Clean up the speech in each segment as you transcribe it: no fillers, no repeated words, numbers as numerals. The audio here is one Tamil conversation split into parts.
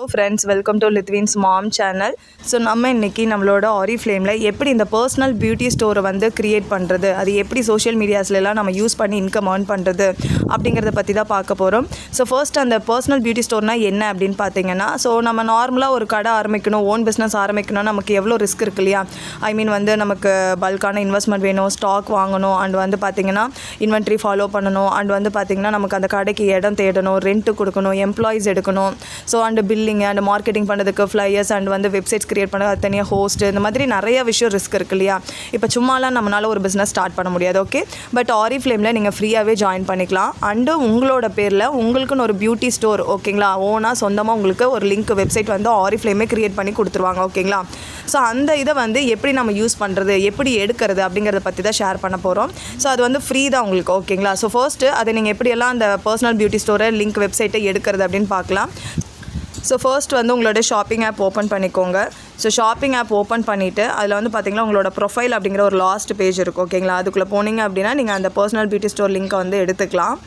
Hello friends, welcome to Litvin's Mom channel. So நம்ம இன்றைக்கி நம்மளோட ஆரிஃப்ளேமில் எப்படி இந்த பர்சனல் பியூட்டி ஸ்டோரை வந்து க்ரியேட் பண்ணுறது, அது எப்படி சோஷியல் மீடியாஸ்லாம் நம்ம யூஸ் பண்ணி இன்கம் ஏர்ன் பண்ணுறது அப்படிங்கிறத பற்றி தான் பார்க்க போகிறோம். ஸோ ஃபர்ஸ்ட் அந்த பர்சனல் பியூட்டி ஸ்டோர்னால் என்ன அப்படின்னு பார்த்தீங்கன்னா, ஸோ நம்ம நார்மலாக ஒரு கடை ஆரம்பிக்கணும், ஓன் பிஸ்னஸ் ஆரம்பிக்கணும், நமக்கு எவ்வளோ ரிஸ்க் இருக்கு இல்லையா. ஐ மீன் வந்து நமக்கு பல்கான இன்வெஸ்ட்மெண்ட் வேணும், ஸ்டாக் வாங்கணும், அண்ட் வந்து பார்த்திங்கன்னா இன்வென்ட்ரி ஃபாலோ பண்ணணும், அண்ட் வந்து பார்த்திங்கன்னா நமக்கு அந்த கடைக்கு இடம் தேடணும், ரெண்ட்டு கொடுக்கணும், எம்ப்ளாயிஸ் எடுக்கணும், so and billing and marketing பண்ணுறதுக்கு ஃப்ளையர்ஸ் அண்ட் வந்து வெப்சைட்ஸ் கிரியேட் பண்ண அது தனியாக ஹோஸ்ட், இந்த மாதிரி நிறைய விஷயம் ரிஸ்க் இருக்கு இல்லையா. இப்போ சும்மாலாம் நம்மளால் ஒரு பிஸ்னஸ் ஸ்டார்ட் பண்ண முடியாது. ஓகே, பட் ஆரிஃப்ளேமில் நீங்கள் ஃப்ரீயாகவே ஜாயின் பண்ணிக்கலாம். அண்டு உங்களோட பேரில் உங்களுக்குன்னு ஒரு பியூட்டி ஸ்டோர், ஓகேங்களா, ஓனாக சொந்தமாக உங்களுக்கு ஒரு லிங்க் வெப்சைட் வந்து ஆரிஃப்ளேமே கிரியேட் பண்ணி கொடுத்துருவாங்க. ஓகேங்களா, ஸோ அந்த இதை வந்து எப்படி நம்ம யூஸ் பண்ணுறது, எப்படி எடுக்கிறது அப்படிங்கிறத பற்றி தான் ஷேர் பண்ண போகிறோம். ஸோ அது வந்து ஃப்ரீ தான் உங்களுக்கு. ஓகேங்களா, ஸோ ஃபர்ஸ்ட்டு அதை நீங்கள் எப்படியெல்லாம் அந்த பர்சனல் பியூட்டி ஸ்டோரை லிங்க் வெப்சைட்டை எடுக்கிறது அப்படின்னு பார்க்கலாம். ஸோ ஃபர்ஸ்ட் வந்து உங்களோட ஷாப்பிங் ஆப் ஓப்பன் பண்ணிக்கோங்க. ஸோ ஷாப்பிங் ஆப் ஓப்பன் பண்ணிவிட்டு அதில் வந்து பார்த்திங்கன்னா உங்களோட ப்ரொஃபைல் அப்படிங்கிற ஒரு லாஸ்ட் பேஜ் இருக்கும். ஓகேங்களா, அதுக்குள்ளே போனீங்க அப்படின்னா நீங்கள் அந்த பர்சனல் பியூட்டி ஸ்டோர் லிங்க்கை வந்து எடுத்துக்கலாம்.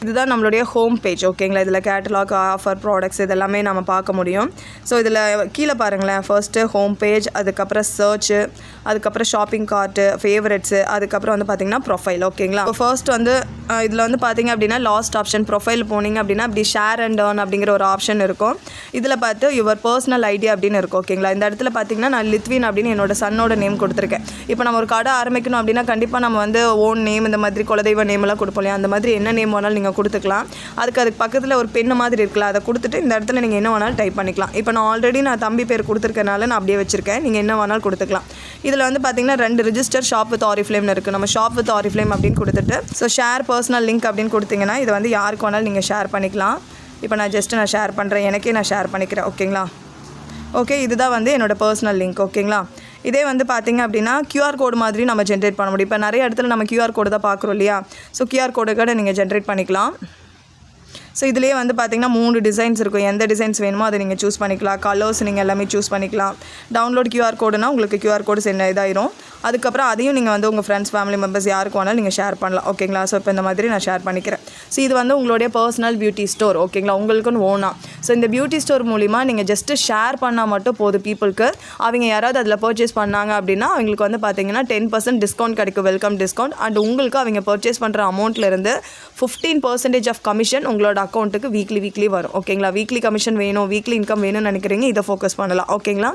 இதுதான் நம்மளுடைய ஹோம் பேஜ். ஓகேங்களா, இதில் கேட்டலாக், ஆஃபர், ப்ராடக்ட்ஸ் இதெல்லாமே நம்ம பார்க்க முடியும். ஸோ இதில் கீழே பாருங்களேன், ஃபர்ஸ்ட்டு ஹோம் பேஜ், அதுக்கப்புறம் சர்ச்சு, அதுக்கப்புறம் ஷாப்பிங் கார்ட்டு, ஃபேவரெட்ஸு, அதுக்கப்புறம் வந்து பார்த்திங்கன்னா ப்ரொஃபைல். ஓகேங்களா, ஃபர்ஸ்ட் வந்து இதில் வந்து பார்த்திங்க அப்படின்னா லாஸ்ட் ஆப்ஷன் ப்ரொஃபைல் போனீங்க அப்படின்னா அப்படி ஷேர் அண்ட் ஏர்ன் அப்படிங்கிற ஒரு ஆப்ஷன் இருக்கும். இதில் பார்த்து யுவர் பர்சனல் ஐடி அப்படின்னு இருக்கும். ஓகேங்களா, இந்த இடத்துல பார்த்திங்கன்னா நான் லித்வின் அப்படின்னு என்னோட சன்னோட நேம் கொடுத்துருக்கேன். இப்போ நம்ம ஒரு கடை ஆரம்பிக்கணும் அப்படின்னா கண்டிப்பாக நம்ம வந்து ஓன் நேம், இந்த மாதிரி குலதெய்வ நேமெல்லாம் கொடுப்போம் இல்லையா, அந்த மாதிரி என்ன நேம் வேணாலும் நீங்கள் கொடுத்துக்கலாம். அதுக்கு பக்கத்தில் ஒரு பெண்ணு மாதிரி இருக்குல்ல, அதை கொடுத்துட்டு இந்த இடத்துல நீங்கள் என்ன வேணாலும் டைப் பண்ணிக்கலாம். இப்போ நான் ஆல்ரெடி நான் தம்பி பேர் கொடுத்துருக்கனால நான் அப்படியே வச்சுருக்கேன். நீங்கள் என்ன வேணாலும் கொடுத்துக்கலாம். இதில் வந்து பார்த்திங்கன்னா 2 ரிஜிஸ்டர் ஷாப் வித் ஆரிஃப்ளேம்னு இருக்குது. நம்ம ஷாப் வித் ஆரிஃப்ளேம் அப்படின்னு கொடுத்துட்டு ஸோ ஷேர் பர்சனல் லிங்க் அப்படின்னு கொடுத்தீங்கன்னா இதை வந்து யாருக்கு வேணாலும் நீங்கள் ஷேர் பண்ணிக்கலாம். இப்போ நான் ஷேர் பண்ணுறேன், எனக்கே நான் ஷேர் பண்ணிக்கிறேன். ஓகேங்களா, ஓகே, இதுதான் வந்து என்னோடய பர்சனல் லிங்க். ஓகேங்களா, இதே வந்து பார்த்திங்க அப்படின்னா QR கோடு மாதிரி நம்ம ஜென்ரேட் பண்ண முடியும். இப்போ நிறைய இடத்துல நம்ம QR கோடு தான் பார்க்குறோம் இல்லையா. ஸோ QR கோடு கூட நீங்கள் ஜென்ரேட் பண்ணிக்கலாம். ஸோ இதிலே வந்து பார்த்திங்கன்னா 3 டிசைன்ஸ் இருக்கும். எந்த டிசைன்ஸ் வேணுமோ அதை நீங்கள் சூஸ் பண்ணிக்கலாம். கலர்ஸ் நீங்கள் எல்லாமே சூஸ் பண்ணிக்கலாம். டவுன்லோட் QR கோடுனா உங்களுக்கு QR கோடு இதாயிரும். அதுக்கப்புறம் அதையும் நீங்கள் வந்து உங்கள் ஃப்ரெண்ட்ஸ், ஃபேமிலி மெம்பர்ஸ் யாருக்கு வேணாலும் நீங்கள் ஷேர் பண்ணலாம். ஓகேங்களா, ஸோ இப்போ இந்த மாதிரி நான் ஷேர் பண்ணிக்கிறேன். ஸோ இது வந்து உங்களுடைய பர்சனல் பியூட்டி ஸ்டோர். ஓகேங்களா, உங்களுக்குன்னு ஓனா. ஸோ இந்த பியூட்டி ஸ்டோர் மூலிமா நீங்கள் ஜஸ்ட்டு ஷேர் பண்ணால் மட்டும் போதும் பீப்புளுக்கு. அவங்க யாராவது அதில் பர்ச்சேஸ் பண்ணாங்க அப்படின்னா அவங்களுக்கு வந்து பார்த்திங்கன்னா 10% டிஸ்கவுண்ட் கிடைக்கும், வெல்கம் டிஸ்கவுண்ட். அண்ட் உங்களுக்கு அவங்க பர்ச்சேஸ் பண்ணுற அமௌண்ட்லேருந்து 15% ஆஃப் கமிஷன் உங்களோட அக்கௌண்ட்டுக்கு வீக்லி வரும். ஓகேங்களா, வீக்லி கமிஷன் வேணும், வீக்லி இன்கம் வேணும்னு நினைக்கிறீங்க, இதை ஃபோக்கஸ் பண்ணலாம். ஓகேங்களா,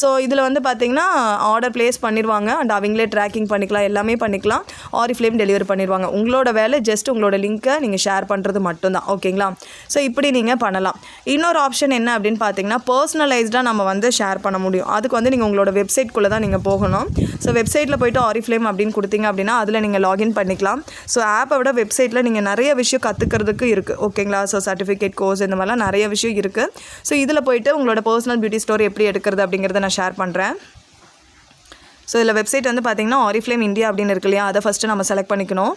ஸோ இதில் வந்து பார்த்திங்கன்னா ஆர்டர் ப்ளேஸ் பண்ணிடுவாங்க அண்ட் அவங்களே ட்ராக்கிங் பண்ணிக்கலாம், எல்லாமே பண்ணிக்கலாம். ஆரிஃப்ளேம் டெலிவரி பண்ணிடுவாங்க. உங்களோட வேலை ஜஸ்ட் உங்களோட லிங்க்கை நீங்கள் ஷேர் பண்ணுறது மட்டும்தான். ஓகேங்களா, ஸோ இப்படி நீங்கள் பண்ணலாம். இன்னொரு ஆப்ஷன் என்ன அப்படின்னு பார்த்தீங்கன்னா பர்சனலைஸ்டாக நம்ம வந்து ஷேர் பண்ண முடியும். அதுக்கு வந்து நீங்கள் உங்களோட வெப்சைட்குள்ளே தான் நீங்கள் போகணும். ஸோ வெப்சைட்டில் போய்ட்டு ஆரிஃப்ளேம் அப்படின்னு கொடுத்தீங்க அப்படின்னா அதில் நீங்கள் லாகின் பண்ணிக்கலாம். ஸோ ஆப்பை விட வெப்சைட்டில் நீங்கள் நிறைய விஷயம் கற்றுக்கிறதுக்கு இருக்குது. ஓகேங்களா, ஸோ சர்டிஃபிகேட் கோர்ஸ் இந்த மாதிரிலாம் நிறைய விஷயம் இருக்குது. ஸோ இதில் போய்ட்டு உங்களோட பர்சனல் பியூட்டி ஸ்டோர் எப்படி எடுக்கிறது அப்படிங்கிறத நான் ஷேர் பண்ணுறேன். ஸோ இதில் வெப்சைட் வந்து பார்த்திங்கன்னா ஆரிஃப்ளேம் இந்தியா அப்படின்னு இருக்கு இல்லையா, அதை ஃபஸ்ட்டு நம்ம செலக்ட் பண்ணிக்கணும்.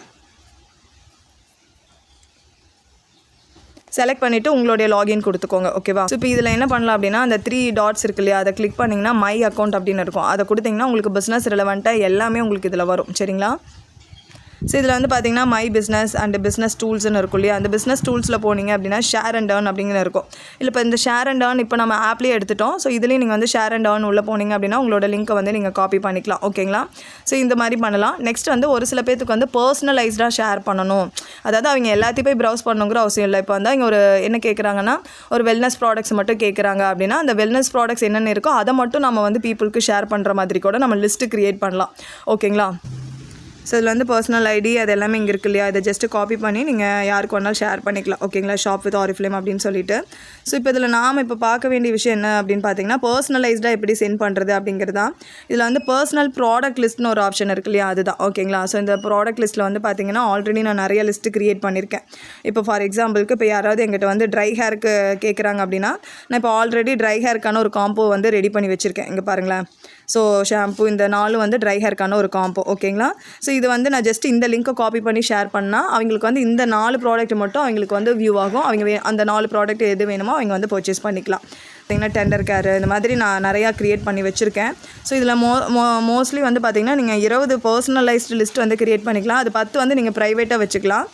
செலக்ட் பண்ணிவிட்டு உங்களுடைய லாகின் கொடுத்துக்கோங்க. ஓகேவா, ஸோ இப்போ இதில் என்ன பண்ணலாம் அப்படின்னா அந்த 3 டாட்ஸ் இருக்கு இல்லையா, அதை கிளிக் பண்ணிங்கன்னா மை அக்கௌண்ட் அப்படின்னு இருக்கும். அதை கொடுத்திங்கன்னா உங்களுக்கு பிஸ்னஸ் ரிலவெண்ட்டாக எல்லாமே உங்களுக்கு இதில் வரும். சரிங்களா, ஸோ இதில் வந்து பார்த்திங்கன்னா மை பிஸ்னஸ் அண்ட் பிஸ்னஸ் டூல்ஸ்னு இருக்கும் இல்லையா, அந்த பிஸ்னஸ் டூல்ஸில் போனீங்க அப்படின்னா ஷேர் அண்ட் ஏர்ன் அப்படிங்கிற இருக்கும். இல்லை இப்போ இந்த ஷேர் அண்ட் ஏர்ன் இப்போ நம்ம ஆப்லேயே எடுத்துட்டோம். ஸோ இதுலேயும் நீங்கள் வந்து ஷேர் அண்ட் ஏர்ன் உள்ளே போனீங்க அப்படின்னா உங்களோட லிங்க்கை வந்து நீங்கள் காப்பி பண்ணிக்கலாம். ஓகேங்களா, ஸோ இந்த மாதிரி பண்ணலாம். நெக்ஸ்ட் வந்து ஒரு சில பேருக்கு வந்து பர்சனலைஸ்டாக ஷேர் பண்ணணும், அதாவது அவங்க எல்லாத்தையும் போய் ப்ரௌஸ் பண்ணணுங்கிற அவசியம் இல்லை. இப்போ வந்து அவங்க ஒரு என்ன கேட்குறாங்கன்னா ஒரு வெல்னஸ் ப்ராடக்ட்ஸ் மட்டும் கேட்குறாங்க அப்படின்னா அந்த வெல்னஸ் ப்ராடக்ட்ஸ் என்னென்ன இருக்கோ அதை மட்டும் நம்ம வந்து பீப்புளுக்கு ஷேர் பண்ணுற மாதிரி கூட நம்ம லிஸ்ட்டு க்ரியேட் பண்ணலாம். ஓகேங்களா, ஸோ இதில் வந்து பர்சனல் ஐடி அது எல்லாமே இங்கே இருக்கு இல்லையா, இதை ஜஸ்ட்டு காப்பி பண்ணி நீங்கள் யாருக்கு வேணாலும் ஷேர் பண்ணிக்கலாம். ஓகேங்களா, ஷாப் வித் ஆரிஃப்ளேம் அப்படின்னு சொல்லிட்டு. ஸோ இப்போ இதில் நாம் இப்போ பார்க்க வேண்டிய விஷயம் என்ன அப்படின்னு பார்த்தீங்கன்னா பர்சனலைஸ்டாக எப்படி சென்ட் பண்ணுறது அப்படிங்கிறது தான். இதில் வந்து பர்சனல் ப்ராடக்ட் லிஸ்ட்னு ஒரு ஆப்ஷன் இருக்கு இல்லையா, அதுதான். ஓகேங்களா, ஸோ இந்த ப்ராடக்ட் லிஸ்ட்டில் வந்து பார்த்திங்கன்னா ஆல்ரெடி நான் நிறைய லிஸ்ட்டு க்ரியேட் பண்ணியிருக்கேன். இப்போ ஃபார் எக்ஸாம்பிளுக்கு இப்போ யாராவது எங்கிட்ட வந்து ட்ரை ஹேருக்கு கேட்குறாங்க அப்படின்னா நான் இப்போ ஆல்ரெடி ட்ரை ஹேருக்கான ஒரு காம்போ வந்து ரெடி பண்ணி வச்சுருக்கேன். இங்கே பாருங்களேன், ஸோ ஷாம்பு இந்த 4 வந்து ட்ரை ஹேருக்கான ஒரு காம்போ. ஓகேங்களா, ஸோ இது வந்து நான் ஜஸ்ட் இந்த லிங்க்கை காப்பி பண்ணி ஷேர் பண்ணால் அவங்களுக்கு வந்து இந்த 4 ப்ராடக்ட் மட்டும் அவங்களுக்கு வந்து வியூ ஆகும். அவங்க அந்த 4 ப்ராடக்ட் எது வேணுமோ அவங்க வந்து பர்ச்சேஸ் பண்ணிக்கலாம். பார்த்திங்கன்னா டெண்டர் கேர் இந்த மாதிரி நான் நிறையா க்ரியேட் பண்ணி வச்சுருக்கேன். ஸோ இதில் மோஸ்ட்லி வந்து பார்த்திங்கன்னா நீங்கள் 20 பர்சனலைஸ்டு லிஸ்ட் வந்து க்ரியேட் பண்ணிக்கலாம். அது 10 வந்து நீங்கள் ப்ரைவேட்டாக வச்சுக்கலாம்,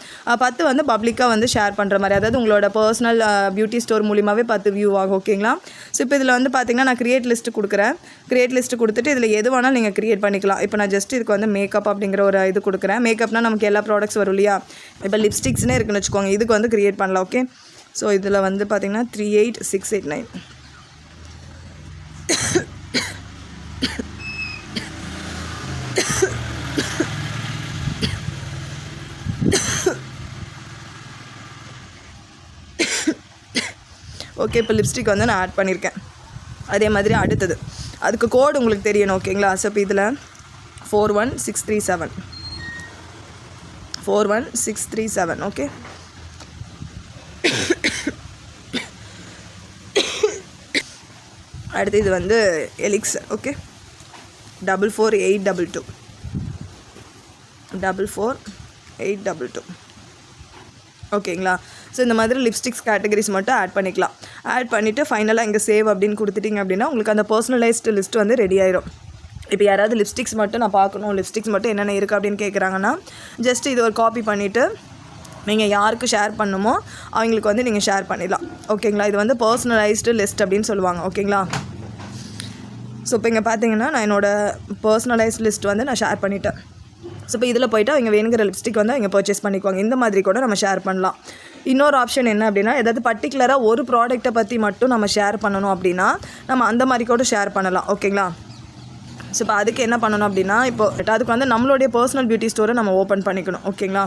10 வந்து பப்ளிக்காக வந்து ஷேர் பண்ணுற மாதிரி, அதாவது உங்களோட பர்சனல் பியூட்டி ஸ்டோர் மூலிமாவே 10 வியூ ஆகும். ஓகேங்களா? ஸோ இப்போ இதில் வந்து பார்த்திங்கன்னா நான் க்ரியேட் லிஸ்ட்டு கொடுக்குறேன். க்ரியேட் லிஸ்ட்டு கொடுத்துட்டு இதில் எது வேணாலும் நீங்கள் க்ரியேட் பண்ணிக்கலாம். இப்போ நான் ஜஸ்ட் இதுக்கு வந்து மேக்கப் அப்படிங்கிற ஒரு இது கொடுக்குறேன். மேக்கப்னால் நமக்கு எல்லா ப்ராடக்ட்ஸ் வரும் இல்லையா? இப்போ லிப்ஸ்டிக்ஸ்னே இருக்குன்னு வச்சுக்கோங்க, இதுக்கு வந்து க்ரியேட் பண்ணலாம். ஓகே, ஸோ இதில் வந்து பார்த்திங்கன்னா 38689. ஓகே, இப்போ லிப்ஸ்டிக் வந்து நான் ஆட் பண்ணியிருக்கேன். அதே மாதிரி அடுத்தது அதுக்கு கோடு உங்களுக்கு தெரியணும். ஓகேங்களா? ஸோ இப்போ இதில் 41637 41637. ஓகே, அடுத்து இது வந்து எலிக்சர். ஓகே, 44822 44822. ஓகேங்களா? ஸோ இந்த மாதிரி லிப்ஸ்டிக்ஸ் கேட்டகரிஸ் மட்டும் ஆட் பண்ணிக்கலாம். ஆட் பண்ணிவிட்டு ஃபைனலாக இங்கே சேவ் அப்படின்னு கொடுத்துட்டிங்க அப்படின்னா உங்களுக்கு அந்த பர்சனலைஸ்டு லிஸ்ட்டு வந்து ரெடி ஆயிரும். இப்போ யாராவது லிப்ஸ்டிக்ஸ் மட்டும் நான் பார்க்கணும், லிப்ஸ்டிக்ஸ் மட்டும் என்னென்ன இருக்குது அப்படின்னு கேட்குறாங்கன்னா ஜஸ்ட் இது ஒரு காப்பி பண்ணிவிட்டு நீங்கள் யாருக்கு ஷேர் பண்ணுமோ அவங்களுக்கு வந்து நீங்கள் ஷேர் பண்ணிடலாம். ஓகேங்களா? இது வந்து பர்சனலைஸ்டு லிஸ்ட் அப்படின்னு சொல்லுவாங்க. ஓகேங்களா? ஸோ இப்போ இங்கே பார்த்தீங்கன்னா நான் என்னோடய பர்சனலைஸ்டு லிஸ்ட் வந்து நான் ஷேர் பண்ணிட்டேன். ஸோ இப்போ இதில் போய்ட்டு அவங்க வேணுங்கிற லிப்ஸ்டிக் வந்து அவங்க பர்ச்சேஸ் பண்ணிக்குவாங்க. இந்த மாதிரி கூட நம்ம ஷேர் பண்ணலாம். இன்னொரு ஆப்ஷன் என்ன அப்படின்னா, ஏதாவது பர்டிகுலராக ஒரு ப்ராடக்ட்டை பற்றி மட்டும் நம்ம ஷேர் பண்ணணும் அப்படின்னா நம்ம அந்த மாதிரி கூட ஷேர் பண்ணலாம். ஓகேங்களா? ஸோ இப்போ அதுக்கு என்ன பண்ணணும் அப்படின்னா, இப்போ அதுக்கு வந்து நம்மளுடைய பர்சனல் பியூட்டி ஸ்டோரை நம்ம ஓப்பன் பண்ணிக்கணும். ஓகேங்களா?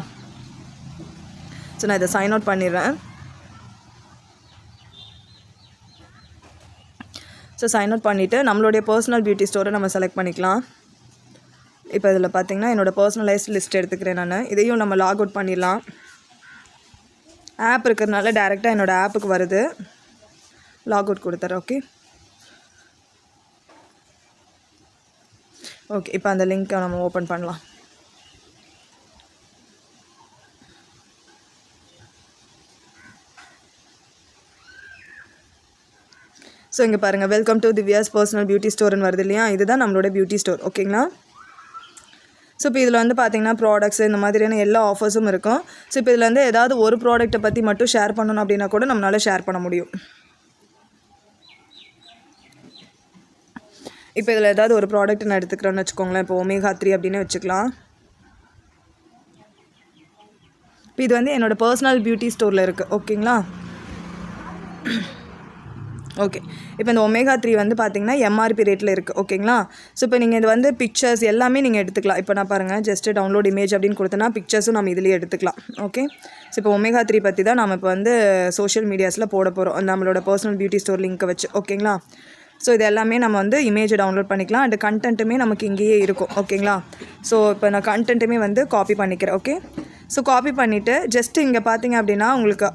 ஸோ நான் இதை சைன் அவுட் பண்ணிடுறேன். ஸோ சைன் அவுட் பண்ணிவிட்டு நம்மளுடைய பர்சனல் பியூட்டி ஸ்டோரை நம்ம செலக்ட் பண்ணிக்கலாம். இப்போ இதில் பார்த்திங்கன்னா என்னோடய பர்சனலைஸ்ட் லிஸ்ட் எடுத்துக்கிறேன் நான். இதையும் நம்ம லாக் அவுட் பண்ணிடலாம். ஆப் இருக்கிறதுனால டேரெக்டாக என்னோடய ஆப்புக்கு வருது. லாக் அவுட் கொடுத்துறேன். ஓகே ஓகே இப்போ அந்த லிங்க்கை நம்ம ஓப்பன் பண்ணலாம். ஸோ இங்கே பாருங்கள், welcome to Divya's personal beauty ஸ்டோர்னு வருது இல்லையா? இதுதான் நம்மளோட பியூட்டி ஸ்டோர். ஓகேங்களா? ஸோ இப்போ இதில் வந்து பார்த்திங்கன்னா ப்ராடக்ட்ஸ் இந்த மாதிரியான எல்லா ஆஃபர்ஸும் இருக்கும். ஸோ இப்போ இதில் வந்து ஏதாவது ஒரு ப்ராடக்ட்டை பற்றி மட்டும் ஷேர் பண்ணணும் அப்படின்னா கூட நம்மளால் ஷேர் பண்ண முடியும். இப்போ இதில் ஏதாவது ஒரு ப்ராடக்ட் நான் எடுத்துக்கிறேன்னு வச்சுக்கோங்களேன். இப்போ ஒமேகா 3 அப்படின்னு வச்சுக்கலாம். இப்போ இது வந்து என்னோடய பர்சனல் பியூட்டி ஸ்டோரில் இருக்குது. ஓகேங்களா? ஓகே, இப்போ இந்த ஒமேகா 3 வந்து பார்த்திங்கன்னா எம்ஆர்பி ரேட்டில் இருக்குது. ஓகேங்களா? ஸோ இப்போ நீங்கள் இது வந்து பிக்சர்ஸ் எல்லாமே நீங்கள் எடுத்துக்கலாம். இப்போ நான் பாருங்கள், ஜஸ்ட்டு டவுன்லோட் இமேஜ் அப்படின்னு கொடுத்தனா பிக்சர்ஸும் நம்ம இதிலேயே எடுத்துக்கலாம். ஓகே, ஸோ இப்போ ஒமேகா 3 பற்றி தான் நம்ம இப்போ வந்து சோஷியல் மீடியாஸில் போட போகிறோம், நம்மளோட பர்சனல் பியூட்டி ஸ்டோர் லிங்க்கை வச்சு. ஓகேங்களா? ஸோ இது எல்லாமே நம்ம வந்து இமேஜை டவுன்லோட் பண்ணிக்கலாம். அண்ட் கண்டென்ட்டுமே நமக்கு இங்கேயே இருக்கும். ஓகேங்களா? ஸோ இப்போ நான் கண்டென்ட்டுமே வந்து காப்பி பண்ணிக்கிறேன். ஓகே, ஸோ காப்பி பண்ணிவிட்டு ஜஸ்ட்டு இங்கே பார்த்தீங்க அப்படின்னா உங்களுக்கு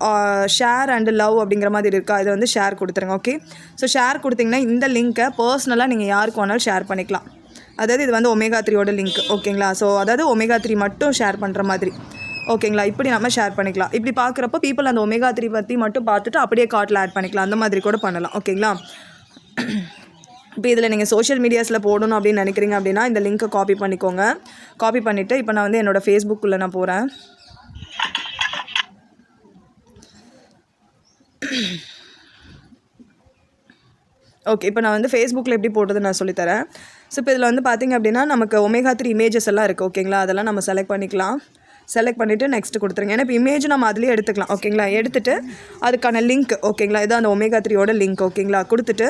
ஷேர் அண்டு லவ் அப்படிங்கிற மாதிரி இருக்கா, இதை வந்து ஷேர் கொடுத்துருங்க. ஓகே, ஸோ ஷேர் கொடுத்திங்கன்னா இந்த லிங்க்கை பர்சனலாக நீங்கள் யாருக்கு வேணாலும் ஷேர் பண்ணிக்கலாம். அதாவது இது வந்து ஒமேகா 3யோட லிங்க். ஓகேங்களா? ஸோ அதாவது ஒமேகா 3 மட்டும் ஷேர் பண்ணுற மாதிரி. ஓகேங்களா? இப்படி நம்ம ஷேர் பண்ணிக்கலாம். இப்படி பார்க்குறப்போ பீப்புள் அந்த ஒமேகா 3 பற்றி மட்டும் பார்த்துட்டு அப்படியே கார்ட்டில் ஆட் பண்ணிக்கலாம். அந்த மாதிரி கூட பண்ணலாம். ஓகேங்களா? இப்போ இதில் நீங்கள் சோஷியல் மீடியாஸில் போடணும் அப்படின்னு நினைக்கிறீங்க அப்படின்னா இந்த லிங்க்கை காப்பி பண்ணிக்கோங்க. காப்பி பண்ணிவிட்டு இப்போ நான் வந்து என்னோடய ஃபேஸ்புக்குள்ளே நான் போகிறேன். ஓகே, இப்போ நான் வந்து ஃபேஸ்புக்கில் எப்படி போடுறது நான் சொல்லித்தரேன். ஸோ இப்போ இதில் வந்து பார்த்திங்க அப்படின்னா நமக்கு ஒமேகா 3 இமேஜஸ் எல்லாம் இருக்குது. ஓகேங்களா? அதெல்லாம் நம்ம செலக்ட் பண்ணிக்கலாம். செலக்ட் பண்ணிவிட்டு நெக்ஸ்ட் கொடுத்துருங்க. ஏன்னா இப்போ இமேஜ் நம்ம அதுலேயே எடுத்துக்கலாம். ஓகேங்களா? எடுத்துகிட்டு அதுக்கான லிங்க். ஓகேங்களா? இதுதான் அந்த ஒமேகா 3யோட லிங்க். ஓகேங்களா? கொடுத்துட்டு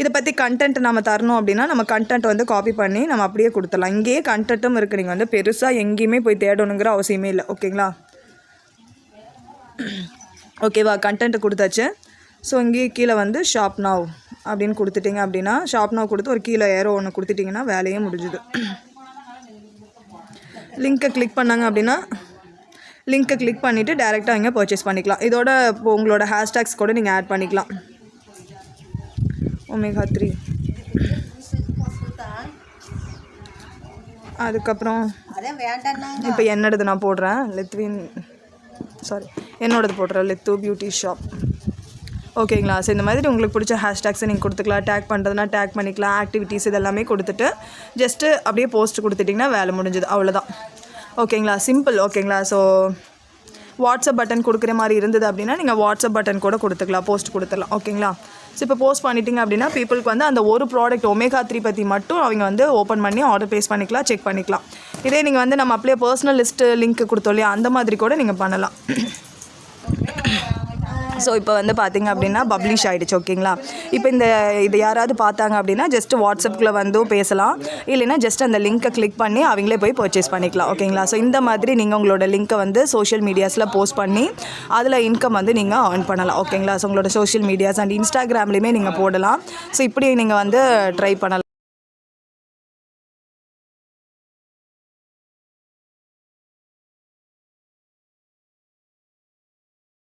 இதை பற்றி கண்டென்ட் நம்ம தரணும் அப்படின்னா நம்ம கண்டென்ட் வந்து காப்பி பண்ணி நம்ம அப்படியே கொடுத்துடலாம். இங்கேயே கண்டென்ட்டும் இருக்குது. நீங்கள் வந்து பெருசாக எங்கேயுமே போய் தேடணுங்கிற அவசியமே இல்லை. ஓகேங்களா? ஓகேவா? கண்டென்ட் கொடுத்தாச்சு. ஸோ இங்கேயே கீழே வந்து ஷாப் நவ் அப்படின்னு கொடுத்துட்டிங்க அப்படின்னா ஷாப் நவ் கொடுத்து ஒரு கீழே ஏரோ ஒன்று கொடுத்துட்டிங்கன்னா வேலையே முடிஞ்சுது. லிங்க்கை கிளிக் பண்ணாங்க அப்படின்னா லிங்க்கை கிளிக் பண்ணிவிட்டு டேரெக்டாக இங்கே பர்ச்சேஸ் பண்ணிக்கலாம். இதோட உங்களோட ஹேஷ்டேக்ஸ் கூட நீங்கள் ஆட் பண்ணிக்கலாம். ஒமேகா 3 அதுக்கப்புறம் இப்போ என்னோடது நான் போடுறேன். என்னோடது போடுறேன் லித்து பியூட்டி ஷாப். ஓகேங்களா. ஸோ இந்த மாதிரி உங்களுக்கு பிடிச்ச ஹேஷ்டேக்ஸை நீங்கள் கொடுத்துக்கலாம். டேக் பண்ணுறதுனா டேக் பண்ணிக்கலாம். ஆக்டிவிட்டீஸ் இதெல்லாமே கொடுத்துட்டு ஜஸ்ட்டு அப்படியே போஸ்ட் கொடுத்துட்டிங்கன்னா வேலை முடிஞ்சுது, அவ்வளோதான். ஓகேங்களா, சிம்பிள். ஓகேங்களா. ஸோ வாட்ஸ்அப் பட்டன் கொடுக்குற மாதிரி இருந்தது அப்படின்னா நீங்கள் வாட்ஸ்அப் பட்டன் கூட கொடுத்துக்கலாம், போஸ்ட் கொடுத்துடலாம். ஓகேங்களா. ஸோ இப்போ போஸ்ட் பண்ணிட்டீங்க அப்படின்னா பீப்புளுக்கு வந்து அந்த ஒரு ப்ராடக்ட் omega-3 பற்றி மட்டும் அவங்க வந்து ஓப்பன் பண்ணி ஆர்டர் ப்ளேஸ் பண்ணிக்கலாம், செக் பண்ணிக்கலாம். இதே நீங்கள் வந்து நம்ம அப்படியே பர்சனல் லிஸ்ட்டு லிங்க் கொடுத்தோம் இல்லையா, அந்த மாதிரி கூட நீங்கள் பண்ணலாம். ஸோ இப்போ வந்து பார்த்திங்க அப்படின்னா பப்ளிஷ் ஆகிடுச்சு. ஓகேங்களா. இப்போ இது யாராவது பார்த்தாங்க அப்படின்னா ஜஸ்ட்டு வாட்ஸ்அப்பில் வந்து பேசலாம், இல்லைன்னா ஜஸ்ட் அந்த லிங்க்கை கிளிக் பண்ணி அவங்களே போய் பர்ச்சேஸ் பண்ணிக்கலாம். ஓகேங்களா. ஸோ இந்த மாதிரி நீங்கள் உங்களோட லிங்க்கை வந்து சோஷியல் மீடியாஸில் போஸ்ட் பண்ணி அதில் இன்கம் வந்து நீங்கள் earn பண்ணலாம். ஓகேங்களா. ஸோ உங்களோட சோஷியல் மீடியாஸ் அண்ட் இன்ஸ்டாகிராம்லேயுமே நீங்கள் போடலாம். ஸோ இப்படி நீங்கள் வந்து ட்ரை பண்ணலாம்.